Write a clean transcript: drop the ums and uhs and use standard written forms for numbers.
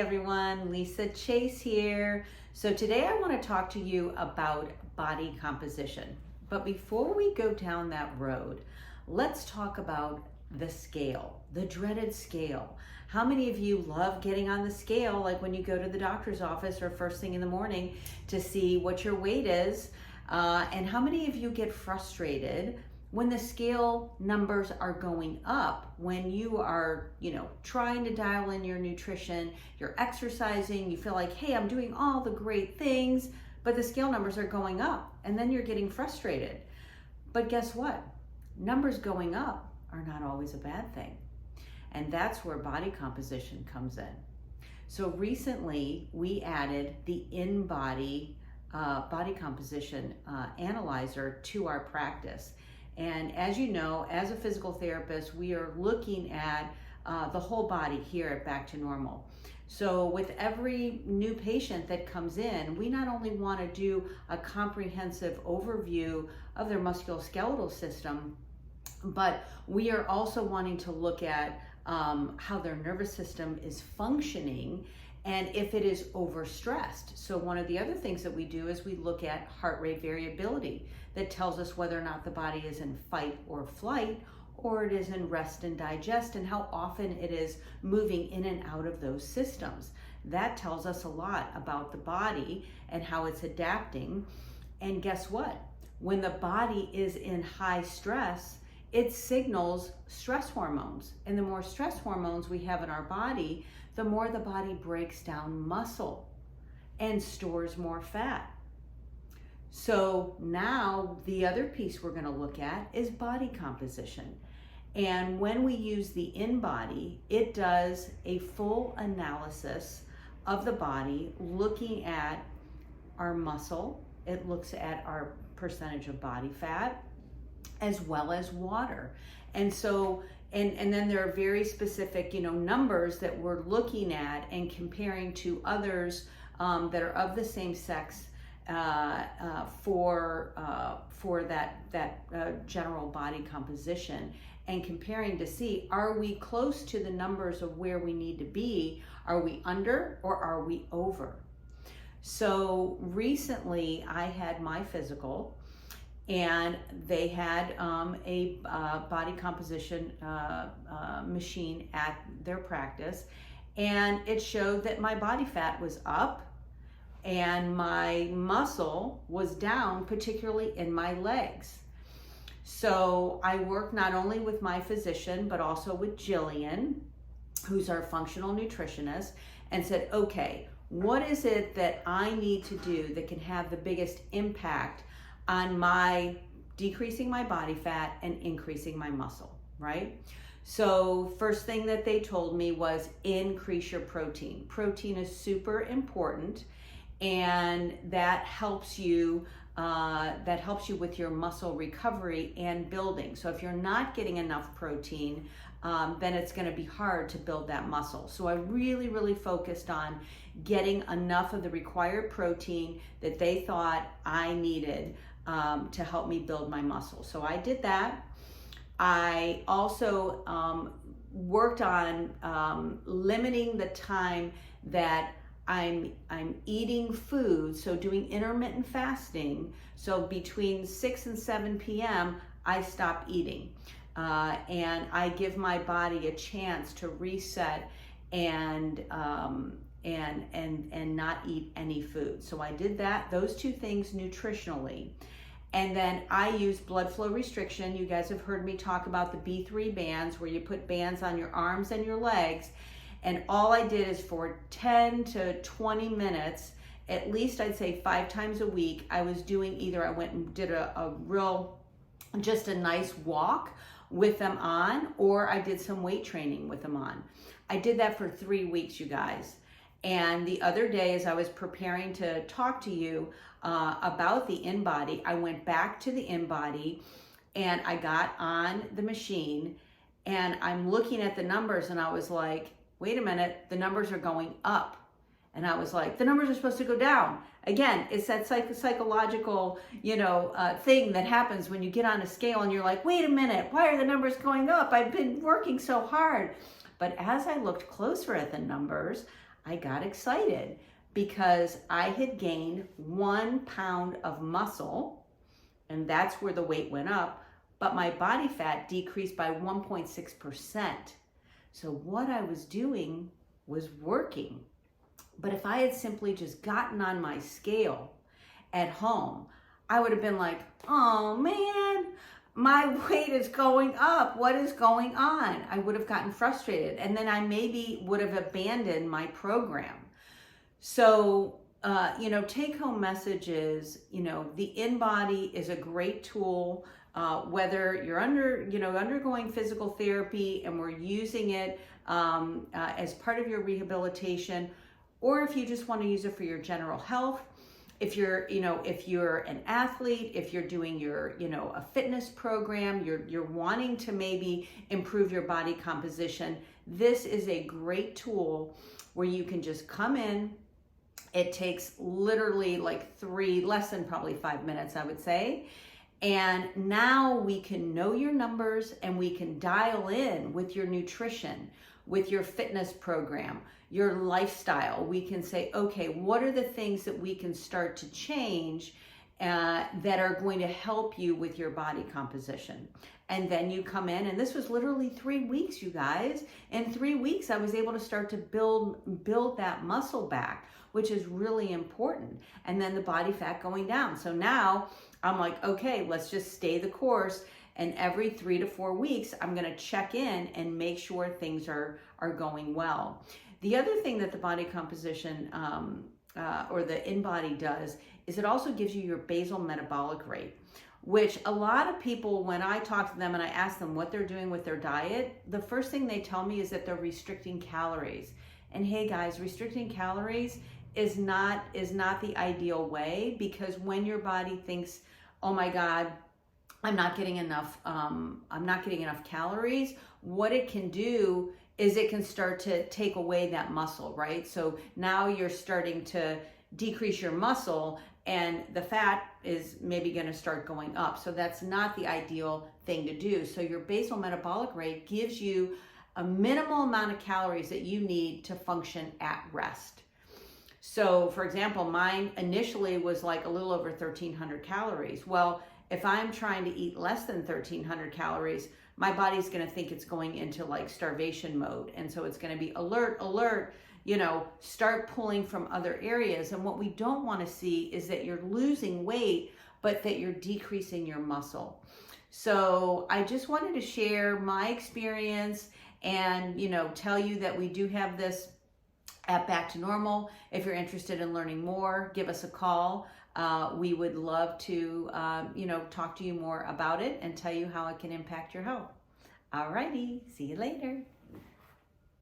everyone, Lisa Chase here. So today I want to talk to you about body composition. But before we go down that road, let's talk about the scale, the dreaded scale. How many of you love getting on the scale, like when you go to the doctor's office or first thing in the morning to see what your weight is? And how many of you get frustrated when the scale numbers are going up, when you are, trying to dial in your nutrition, you're exercising, you feel like, hey, I'm doing all the great things, but the scale numbers are going up, and then you're getting frustrated. But guess what? Numbers going up are not always a bad thing. And that's where body composition comes in. So recently we added the InBody body composition analyzer to our practice. And as you know, as a physical therapist, we are looking at the whole body here at Back to Normal. So with every new patient that comes in, we not only want to do a comprehensive overview of their musculoskeletal system, but we are also wanting to look at how their nervous system is functioning and if it is overstressed. So one of the other things that we do is we look at heart rate variability that tells us whether or not the body is in fight or flight, or it is in rest and digest, and how often it is moving in and out of those systems. That tells us a lot about the body and how it's adapting. And guess what? When the body is in high stress, it signals stress hormones. And the more stress hormones we have in our body, the more the body breaks down muscle and stores more fat. So now the other piece we're going to look at is body composition. And when we use the InBody, it does a full analysis of the body, looking at our muscle. It looks at our percentage of body fat, as well as water. And so, and then there are very specific, numbers that we're looking at and comparing to others that are of the same sex for that general body composition, and comparing to see, are we close to the numbers of where we need to be? Are we under or are we over? So recently I had my physical, and they had a body composition machine at their practice, and it showed that my body fat was up and my muscle was down, particularly in my legs. So I worked not only with my physician, but also with Jillian, who's our functional nutritionist, and said, okay, what is it that I need to do that can have the biggest impact on my decreasing my body fat and increasing my muscle, right? So first thing that they told me was increase your protein. Protein is super important, and that helps you with your muscle recovery and building. So if you're not getting enough protein, then it's going to be hard to build that muscle. So I really focused on getting enough of the required protein that they thought I needed to help me build my muscle. So I did that. I also worked on limiting the time that I'm eating food, so doing intermittent fasting. So between 6 and 7 p.m. I stop eating, and I give my body a chance to reset and not eat any food. So I did that, those two things nutritionally. And then I use blood flow restriction. You guys have heard me talk about the B3 bands, where you put bands on your arms and your legs. And all I did is for 10 to 20 minutes, at least I'd say 5 times a week, I was doing either I went and did just a nice walk with them on, or I did some weight training with them on. I did that for 3 weeks, you guys. And the other day, as I was preparing to talk to you about the InBody, I went back to the InBody and I got on the machine, and I'm looking at the numbers, and I was like, wait a minute, the numbers are going up. And I was like, the numbers are supposed to go down. Again, it's that psychological, thing that happens when you get on a scale and you're like, wait a minute, why are the numbers going up? I've been working so hard. But as I looked closer at the numbers, I got excited because I had gained 1 pound of muscle, and that's where the weight went up, but my body fat decreased by 1.6%. So what I was doing was working. But if I had simply just gotten on my scale at home, I would have been like, oh man, my weight is going up. What is going on? I would have gotten frustrated, and then I maybe would have abandoned my program. So, take home message is, the InBody is a great tool, whether you're undergoing physical therapy and we're using it as part of your rehabilitation, or if you just want to use it for your general health. If you're an athlete, if you're doing a fitness program, you're wanting to maybe improve your body composition, this is a great tool where you can just come in. It takes literally less than probably 5 minutes, I would say. And now we can know your numbers and we can dial in with your nutrition, with your fitness program, your lifestyle. We can say, okay, what are the things that we can start to change that are going to help you with your body composition? And then you come in, and this was literally 3 weeks, you guys. In 3 weeks, I was able to start to build that muscle back, which is really important. And then the body fat going down. So now I'm like, okay, let's just stay the course. And every 3 to 4 weeks, I'm going to check in and make sure things are going well. The other thing that the body composition or the InBody does is it also gives you your basal metabolic rate, which a lot of people, when I talk to them and I ask them what they're doing with their diet, the first thing they tell me is that they're restricting calories. And hey guys, restricting calories is not the ideal way, because when your body thinks, oh my God, I'm not getting enough calories, what it can do is it can start to take away that muscle, right? So now you're starting to decrease your muscle and the fat is maybe going to start going up. So that's not the ideal thing to do. So your basal metabolic rate gives you a minimal amount of calories that you need to function at rest. So for example, mine initially was like a little over 1,300 calories. Well, if I'm trying to eat less than 1,300 calories, my body's going to think it's going into like starvation mode. And so it's going to be alert, start pulling from other areas. And what we don't want to see is that you're losing weight, but that you're decreasing your muscle. So I just wanted to share my experience and, tell you that we do have this at Back to Normal. If you're interested in learning more, give us a call. We would love to, talk to you more about it and tell you how it can impact your health. Alrighty, see you later.